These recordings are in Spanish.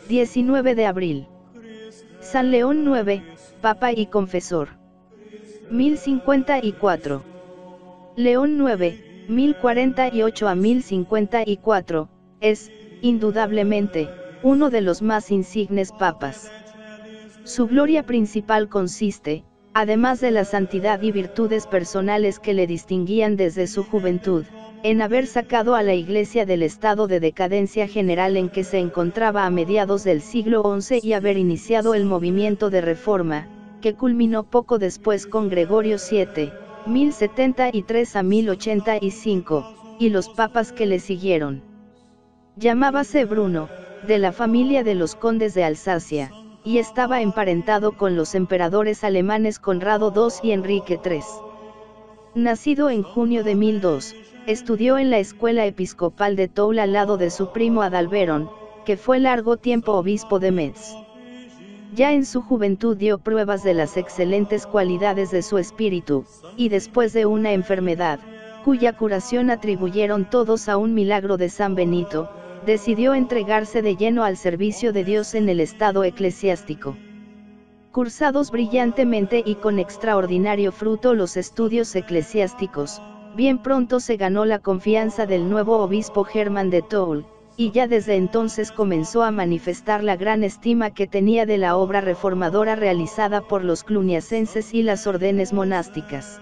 19 de abril. San León IX, Papa y Confesor. 1054. León IX, 1048 a 1054, es, indudablemente, uno de los más insignes papas. Su gloria principal consiste, además de la santidad y virtudes personales que le distinguían desde su juventud, en haber sacado a la Iglesia del estado de decadencia general en que se encontraba a mediados del siglo XI y haber iniciado el movimiento de reforma, que culminó poco después con Gregorio VII, 1073 a 1085, y los papas que le siguieron. Llamábase Bruno, de la familia de los condes de Alsacia, y estaba emparentado con los emperadores alemanes Conrado II y Enrique III. Nacido en junio de 1002, estudió en la escuela episcopal de Toul al lado de su primo Adalberón, que fue largo tiempo obispo de Metz. Ya en su juventud dio pruebas de las excelentes cualidades de su espíritu, y después de una enfermedad, cuya curación atribuyeron todos a un milagro de San Benito, decidió entregarse de lleno al servicio de Dios en el estado eclesiástico. Cursados brillantemente y con extraordinario fruto los estudios eclesiásticos, bien pronto se ganó la confianza del nuevo obispo Germán de Toul, y ya desde entonces comenzó a manifestar la gran estima que tenía de la obra reformadora realizada por los cluniacenses y las órdenes monásticas.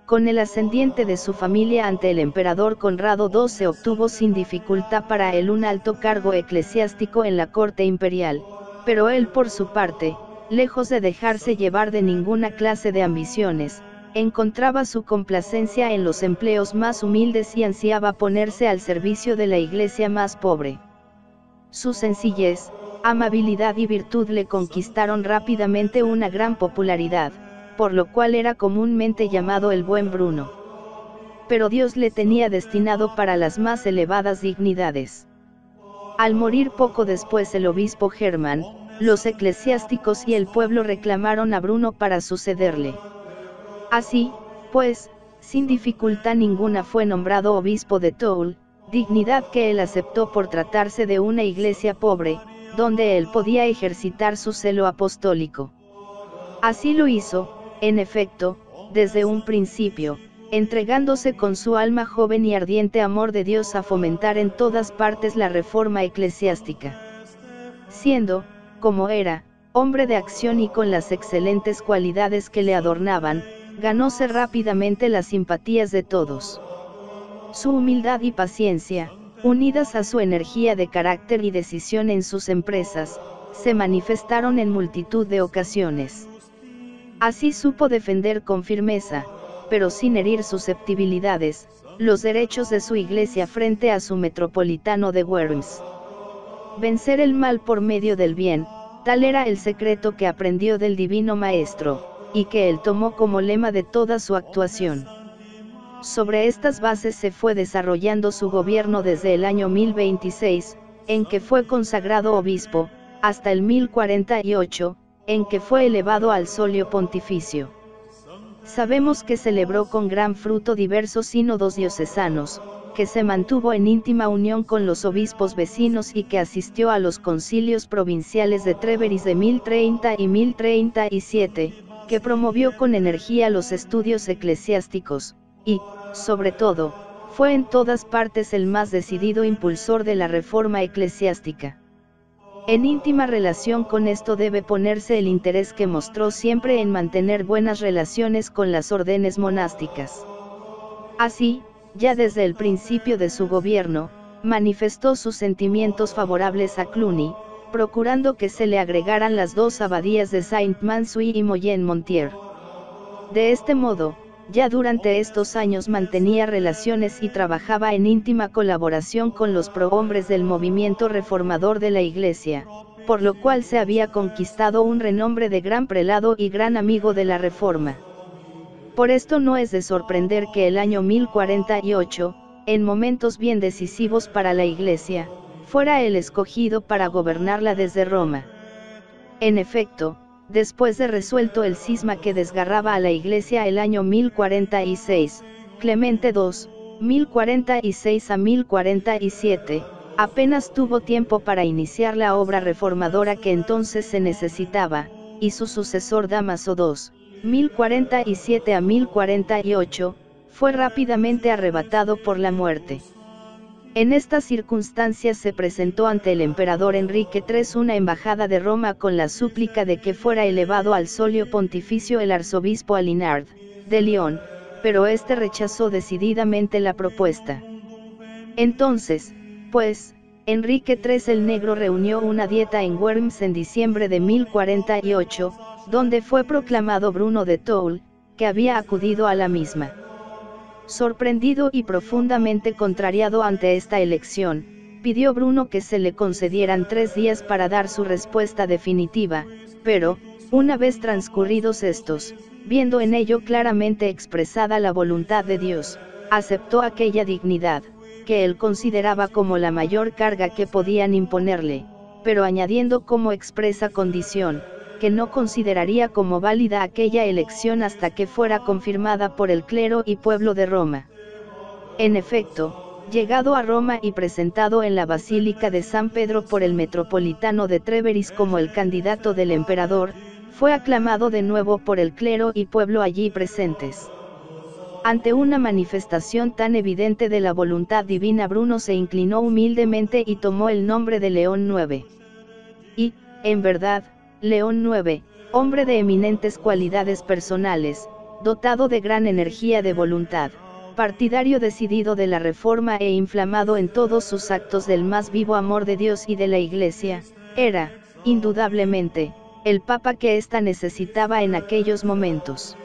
Con el ascendiente de su familia ante el emperador Conrado II se obtuvo sin dificultad para él un alto cargo eclesiástico en la corte imperial, pero él por su parte, lejos de dejarse llevar de ninguna clase de ambiciones, encontraba su complacencia en los empleos más humildes y ansiaba ponerse al servicio de la iglesia más pobre. Su sencillez, amabilidad y virtud le conquistaron rápidamente una gran popularidad, por lo cual era comúnmente llamado el buen Bruno. Pero Dios le tenía destinado para las más elevadas dignidades. Al morir poco después el obispo Germán, los eclesiásticos y el pueblo reclamaron a Bruno para sucederle. Así, pues, sin dificultad ninguna fue nombrado obispo de Toul, dignidad que él aceptó por tratarse de una iglesia pobre, donde él podía ejercitar su celo apostólico. Así lo hizo, en efecto, desde un principio, entregándose con su alma joven y ardiente amor de Dios a fomentar en todas partes la reforma eclesiástica. Siendo, como era, hombre de acción y con las excelentes cualidades que le adornaban, ganóse rápidamente las simpatías de todos. Su humildad y paciencia, unidas a su energía de carácter y decisión en sus empresas, se manifestaron en multitud de ocasiones. Así supo defender con firmeza, pero sin herir susceptibilidades, los derechos de su iglesia frente a su metropolitano de Worms. Vencer el mal por medio del bien, tal era el secreto que aprendió del Divino Maestro, y que él tomó como lema de toda su actuación. Sobre estas bases se fue desarrollando su gobierno desde el año 1026, en que fue consagrado obispo, hasta el 1048, en que fue elevado al solio pontificio. Sabemos que celebró con gran fruto diversos sínodos diocesanos, que se mantuvo en íntima unión con los obispos vecinos y que asistió a los concilios provinciales de Treveris de 1030 y 1037, que promovió con energía los estudios eclesiásticos, y, sobre todo, fue en todas partes el más decidido impulsor de la reforma eclesiástica. En íntima relación con esto debe ponerse el interés que mostró siempre en mantener buenas relaciones con las órdenes monásticas. Así, ya desde el principio de su gobierno, manifestó sus sentimientos favorables a Cluny, procurando que se le agregaran las dos abadías de Saint-Mansuy y Moyen-Montier. De este modo, ya durante estos años mantenía relaciones y trabajaba en íntima colaboración con los prohombres del movimiento reformador de la Iglesia, por lo cual se había conquistado un renombre de gran prelado y gran amigo de la Reforma. Por esto no es de sorprender que el año 1048, en momentos bien decisivos para la Iglesia, fuera el escogido para gobernarla desde Roma. En efecto, después de resuelto el cisma que desgarraba a la Iglesia el año 1046, Clemente II, 1046 a 1047, Apenas tuvo tiempo para iniciar la obra reformadora que entonces se necesitaba, y su sucesor Dámaso II, 1047 a 1048, fue rápidamente arrebatado por la muerte. En estas circunstancias se presentó ante el emperador Enrique III una embajada de Roma con la súplica de que fuera elevado al solio pontificio el arzobispo Alinard, de León, pero este rechazó decididamente la propuesta. Entonces, pues, Enrique III el Negro reunió una dieta en Worms en diciembre de 1048, donde fue proclamado Bruno de Toul, que había acudido a la misma. Sorprendido y profundamente contrariado ante esta elección, pidió Bruno que se le concedieran 3 días para dar su respuesta definitiva, pero, una vez transcurridos estos, viendo en ello claramente expresada la voluntad de Dios, aceptó aquella dignidad, que él consideraba como la mayor carga que podían imponerle, pero añadiendo como expresa condición, que no consideraría como válida aquella elección hasta que fuera confirmada por el clero y pueblo de Roma. En efecto, llegado a Roma y presentado en la Basílica de San Pedro por el metropolitano de Treveris como el candidato del emperador, fue aclamado de nuevo por el clero y pueblo allí presentes. Ante una manifestación tan evidente de la voluntad divina, Bruno se inclinó humildemente y tomó el nombre de León IX. Y, en verdad, León IX, hombre de eminentes cualidades personales, dotado de gran energía de voluntad, partidario decidido de la reforma e inflamado en todos sus actos del más vivo amor de Dios y de la Iglesia, era, indudablemente, el Papa que ésta necesitaba en aquellos momentos.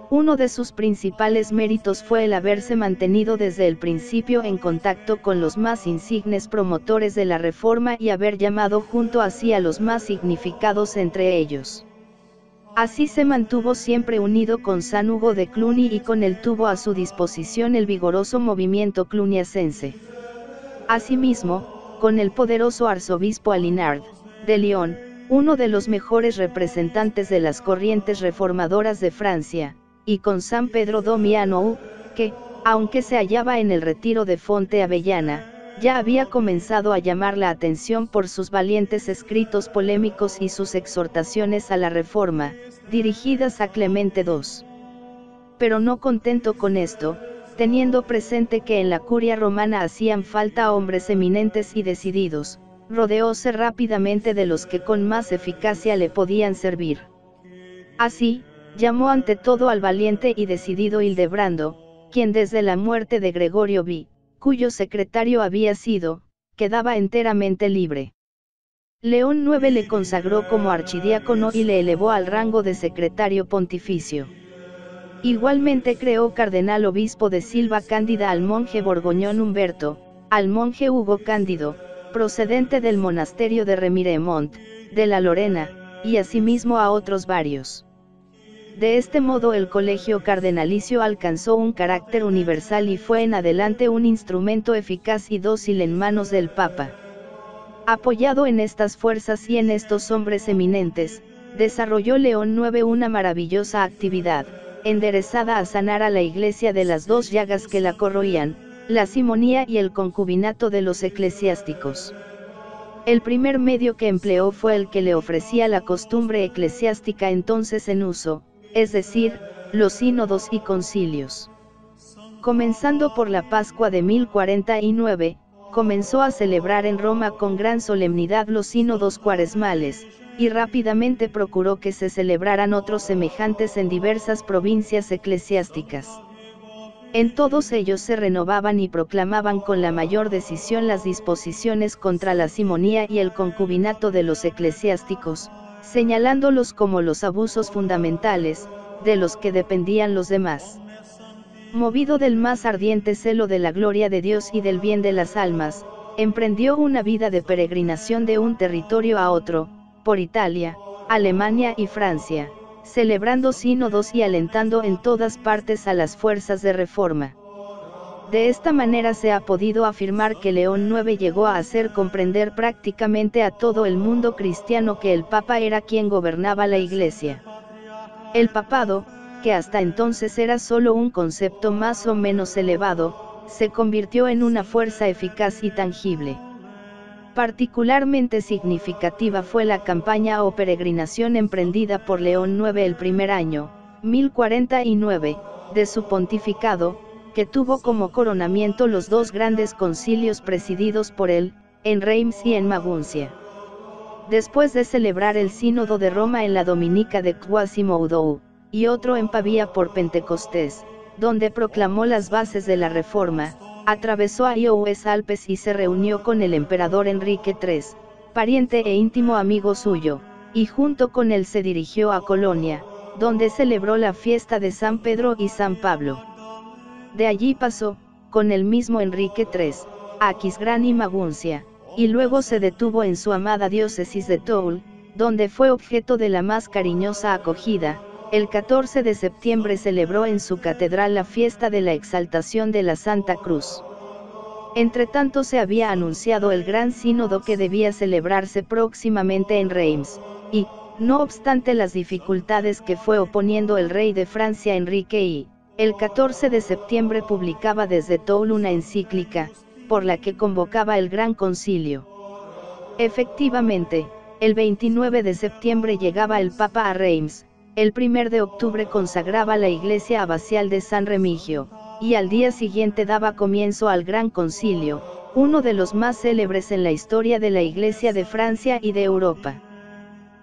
Uno de sus principales méritos fue el haberse mantenido desde el principio en contacto con los más insignes promotores de la reforma y haber llamado junto a sí a los más significados entre ellos. Así se mantuvo siempre unido con San Hugo de Cluny y con él tuvo a su disposición el vigoroso movimiento cluniacense. Asimismo, con el poderoso arzobispo Alinard, de León, uno de los mejores representantes de las corrientes reformadoras de Francia, y con San Pedro Damiano, que, aunque se hallaba en el retiro de Fonte Avellana, ya había comenzado a llamar la atención por sus valientes escritos polémicos y sus exhortaciones a la reforma, dirigidas a Clemente II. Pero no contento con esto, teniendo presente que en la curia romana hacían falta hombres eminentes y decididos, rodeóse rápidamente de los que con más eficacia le podían servir. Así, llamó ante todo al valiente y decidido Hildebrando, quien desde la muerte de Gregorio V, cuyo secretario había sido, quedaba enteramente libre. León IX le consagró como archidiácono y le elevó al rango de secretario pontificio. Igualmente creó cardenal obispo de Silva Cándida al monje borgoñón Humberto, al monje Hugo Cándido, procedente del monasterio de Remiremont, de la Lorena, y asimismo a otros varios. De este modo el colegio cardenalicio alcanzó un carácter universal y fue en adelante un instrumento eficaz y dócil en manos del Papa. Apoyado en estas fuerzas y en estos hombres eminentes, desarrolló León IX una maravillosa actividad, enderezada a sanar a la Iglesia de las dos llagas que la corroían, la simonía y el concubinato de los eclesiásticos. El primer medio que empleó fue el que le ofrecía la costumbre eclesiástica entonces en uso, es decir, los sínodos y concilios. Comenzando por la Pascua de 1049, comenzó a celebrar en Roma con gran solemnidad los sínodos cuaresmales, y rápidamente procuró que se celebraran otros semejantes en diversas provincias eclesiásticas. En todos ellos se renovaban y proclamaban con la mayor decisión las disposiciones contra la simonía y el concubinato de los eclesiásticos, señalándolos como los abusos fundamentales, de los que dependían los demás. Movido del más ardiente celo de la gloria de Dios y del bien de las almas, emprendió una vida de peregrinación de un territorio a otro, por Italia, Alemania y Francia, celebrando sínodos y alentando en todas partes a las fuerzas de reforma. De esta manera se ha podido afirmar que León IX llegó a hacer comprender prácticamente a todo el mundo cristiano que el Papa era quien gobernaba la Iglesia. El papado, que hasta entonces era solo un concepto más o menos elevado, se convirtió en una fuerza eficaz y tangible. Particularmente significativa fue la campaña o peregrinación emprendida por León IX el primer año, 1049, de su pontificado, que tuvo como coronamiento los dos grandes concilios presididos por él, en Reims y en Maguncia. Después de celebrar el Sínodo de Roma en la Dominica de Quasimodo, y otro en Pavía por Pentecostés, donde proclamó las bases de la Reforma, atravesó a los Alpes y se reunió con el emperador Enrique III, pariente e íntimo amigo suyo, y junto con él se dirigió a Colonia, donde celebró la fiesta de San Pedro y San Pablo. De allí pasó, con el mismo Enrique III, a Aquisgrán y Maguncia, y luego se detuvo en su amada diócesis de Toul, donde fue objeto de la más cariñosa acogida. El 14 de septiembre celebró en su catedral la fiesta de la exaltación de la Santa Cruz. Entretanto se había anunciado el gran sínodo que debía celebrarse próximamente en Reims, y, no obstante las dificultades que fue oponiendo el rey de Francia Enrique I, el 14 de septiembre publicaba desde Toul una encíclica, por la que convocaba el Gran Concilio. Efectivamente, el 29 de septiembre llegaba el Papa a Reims, el 1 de octubre consagraba la iglesia abacial de San Remigio, y al día siguiente daba comienzo al Gran Concilio, uno de los más célebres en la historia de la Iglesia de Francia y de Europa.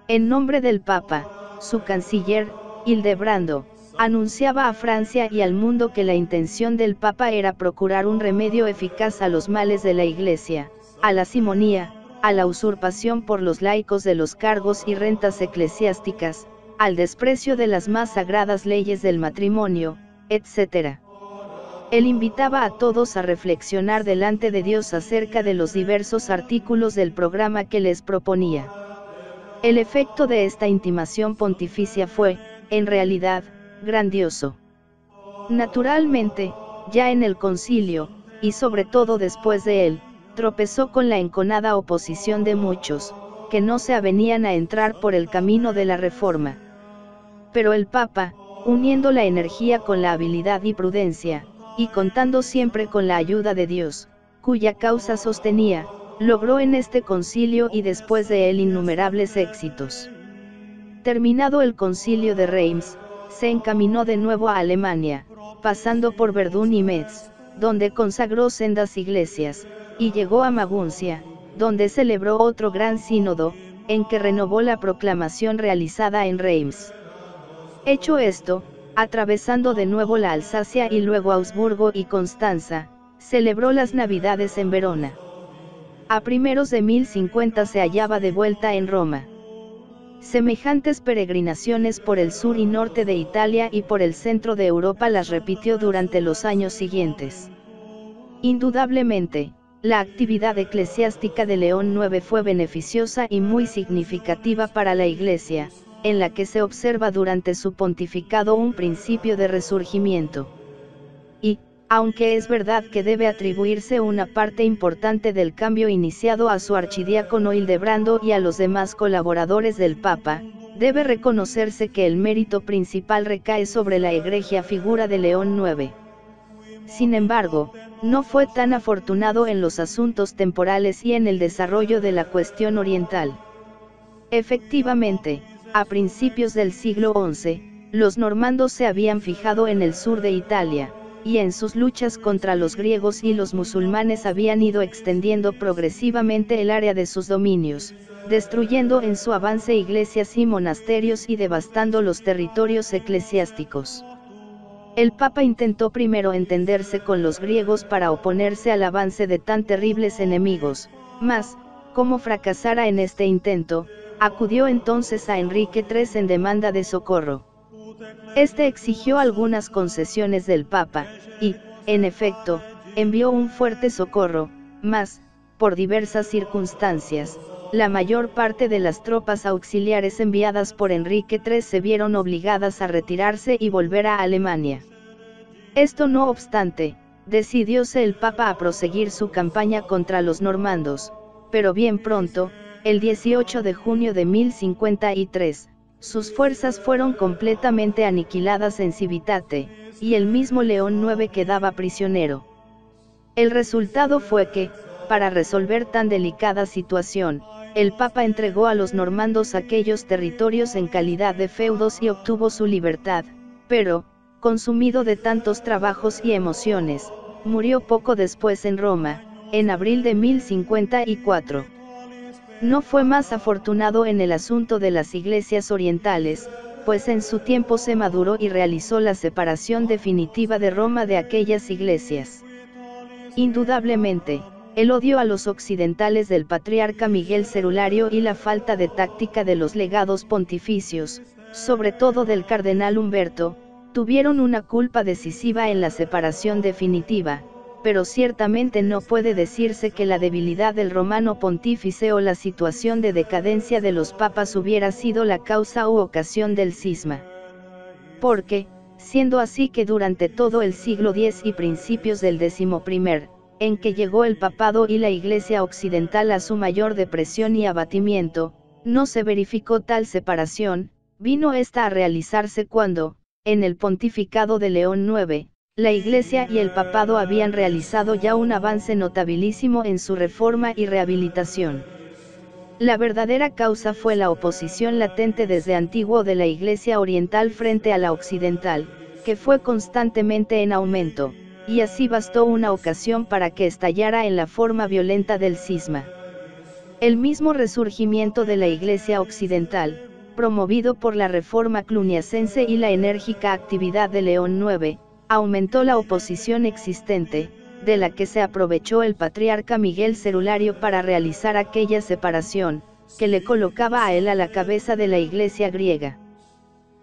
En nombre del Papa, su canciller, Hildebrando, anunciaba a Francia y al mundo que la intención del Papa era procurar un remedio eficaz a los males de la Iglesia, a la simonía, a la usurpación por los laicos de los cargos y rentas eclesiásticas, al desprecio de las más sagradas leyes del matrimonio, etc. Él invitaba a todos a reflexionar delante de Dios acerca de los diversos artículos del programa que les proponía. El efecto de esta intimación pontificia fue, en realidad, grandioso. Naturalmente, ya en el concilio, y sobre todo después de él, tropezó con la enconada oposición de muchos, que no se avenían a entrar por el camino de la Reforma. Pero el Papa, uniendo la energía con la habilidad y prudencia, y contando siempre con la ayuda de Dios, cuya causa sostenía, logró en este concilio y después de él innumerables éxitos. Terminado el concilio de Reims, se encaminó de nuevo a Alemania, pasando por Verdún y Metz, donde consagró sendas iglesias, y llegó a Maguncia, donde celebró otro gran sínodo, en que renovó la proclamación realizada en Reims. Hecho esto, atravesando de nuevo la Alsacia y luego Augsburgo y Constanza, celebró las Navidades en Verona. A primeros de 1050 se hallaba de vuelta en Roma. Semejantes peregrinaciones por el sur y norte de Italia y por el centro de Europa las repitió durante los años siguientes. Indudablemente, la actividad eclesiástica de León IX fue beneficiosa y muy significativa para la Iglesia, en la que se observa durante su pontificado un principio de resurgimiento. Y, aunque es verdad que debe atribuirse una parte importante del cambio iniciado a su archidiácono Hildebrando y a los demás colaboradores del Papa, debe reconocerse que el mérito principal recae sobre la egregia figura de León IX. Sin embargo, no fue tan afortunado en los asuntos temporales y en el desarrollo de la cuestión oriental. Efectivamente, a principios del siglo XI, los normandos se habían fijado en el sur de Italia, y en sus luchas contra los griegos y los musulmanes habían ido extendiendo progresivamente el área de sus dominios, destruyendo en su avance iglesias y monasterios y devastando los territorios eclesiásticos. El Papa intentó primero entenderse con los griegos para oponerse al avance de tan terribles enemigos, mas, como fracasara en este intento, acudió entonces a Enrique III en demanda de socorro. Este exigió algunas concesiones del Papa, y, en efecto, envió un fuerte socorro, mas, por diversas circunstancias, la mayor parte de las tropas auxiliares enviadas por Enrique III se vieron obligadas a retirarse y volver a Alemania. Esto no obstante, decidióse el Papa a proseguir su campaña contra los normandos, pero bien pronto, el 18 de junio de 1053, sus fuerzas fueron completamente aniquiladas en Civitate, y el mismo León IX quedaba prisionero. El resultado fue que, Para resolver tan delicada situación, el Papa entregó a los normandos aquellos territorios en calidad de feudos y obtuvo su libertad, pero, consumido de tantos trabajos y emociones, murió poco después en Roma, en abril de 1054. No fue más afortunado en el asunto de las iglesias orientales, pues en su tiempo se maduró y realizó la separación definitiva de Roma de aquellas iglesias. Indudablemente, el odio a los occidentales del patriarca Miguel Cerulario y la falta de táctica de los legados pontificios, sobre todo del cardenal Humberto, tuvieron una culpa decisiva en la separación definitiva, pero ciertamente no puede decirse que la debilidad del romano pontífice o la situación de decadencia de los papas hubiera sido la causa u ocasión del cisma. Porque, siendo así que durante todo el siglo X y principios del XI, en que llegó el papado y la Iglesia occidental a su mayor depresión y abatimiento, no se verificó tal separación, vino esta a realizarse cuando, en el pontificado de León IX, la Iglesia y el papado habían realizado ya un avance notabilísimo en su reforma y rehabilitación. La verdadera causa fue la oposición latente desde antiguo de la Iglesia oriental frente a la occidental, que fue constantemente en aumento, y así bastó una ocasión para que estallara en la forma violenta del cisma. El mismo resurgimiento de la Iglesia occidental, promovido por la Reforma cluniacense y la enérgica actividad de León IX, aumentó la oposición existente, de la que se aprovechó el patriarca Miguel Cerulario para realizar aquella separación, que le colocaba a él a la cabeza de la Iglesia griega.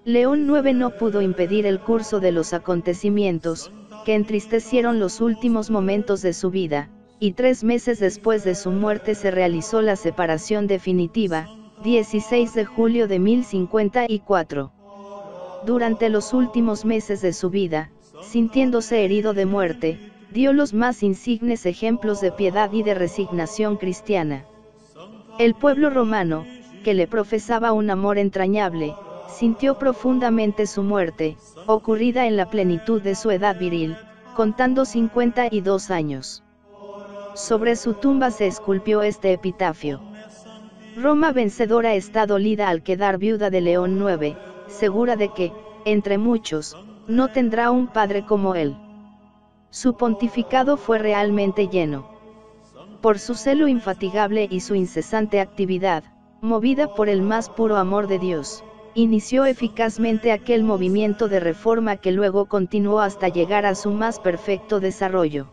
León IX no pudo impedir el curso de los acontecimientos, que entristecieron los últimos momentos de su vida, y 3 meses después de su muerte se realizó la separación definitiva, 16 de julio de 1054. Durante los últimos meses de su vida, sintiéndose herido de muerte, dio los más insignes ejemplos de piedad y de resignación cristiana. El pueblo romano, que le profesaba un amor entrañable, sintió profundamente su muerte, ocurrida en la plenitud de su edad viril, contando 52 años. Sobre su tumba se esculpió este epitafio: Roma vencedora está dolida al quedar viuda de León IX, segura de que, entre muchos, no tendrá un padre como él. Su pontificado fue realmente lleno. Por su celo infatigable y su incesante actividad, movida por el más puro amor de Dios, inició eficazmente aquel movimiento de reforma que luego continuó hasta llegar a su más perfecto desarrollo.